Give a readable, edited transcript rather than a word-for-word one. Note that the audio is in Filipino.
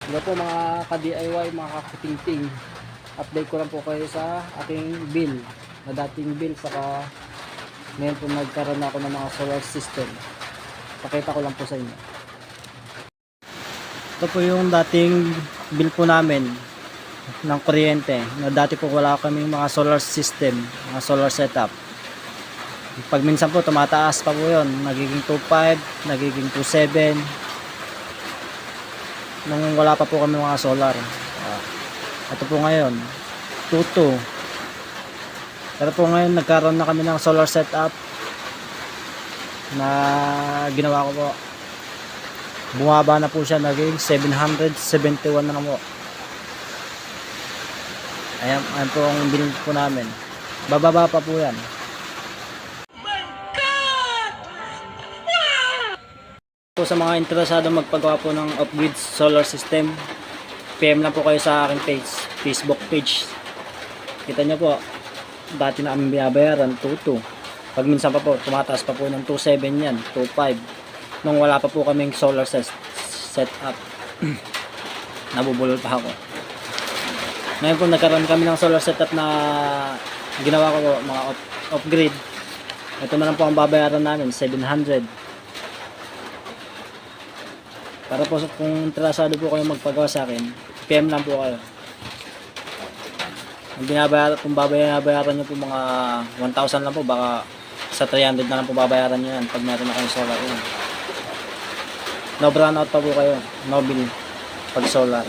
Hello po mga ka-DIY, mga kakuting-ting. Update ko lang po kayo sa aking bill. Na dating bill, saka ngayon po nagkaroon ako ng mga solar system. Pakita ko lang po sa inyo. Ito po yung dating bill po namin ng kuryente. Na dati po wala kaming mga solar system, mga solar setup. Pag minsan po tumataas pa po yun. Nagiging 2.5, nagiging 2.7. Nung wala pa po kami mga solar. Ito po ngayon 2.2. Pero po ngayon nagkaroon na kami ng solar setup na ginawa ko po. Bumaba na po siya, naging 771 na po. Ayan po ang bill po namin. Bababa pa po yan. Po sa mga interesado magpagawa po ng off-grid solar system, PM lang po kayo sa aking page, Facebook page. Kita nyo po, dati na aming binabayaran 2.2. Pag minsan pa po, tumataas pa po ng 2.7 yan, 2.5. Nung wala pa po kaming solar setup. Nabubulol pa ako. Ngayon po nagkaroon kami ng solar setup na ginawa ko po, mga off-grid. Ito na lang po ang babayaran namin, 700. Para po kung interesado po kayo magpagawa sa akin, PM lang po kayo. Ang kung babayaran nyo po mga 1,000 lang po, baka sa 300 na lang po babayaran nyo yan pag meron na kayong solar. No brownout pa po kayo, no bill pag solar.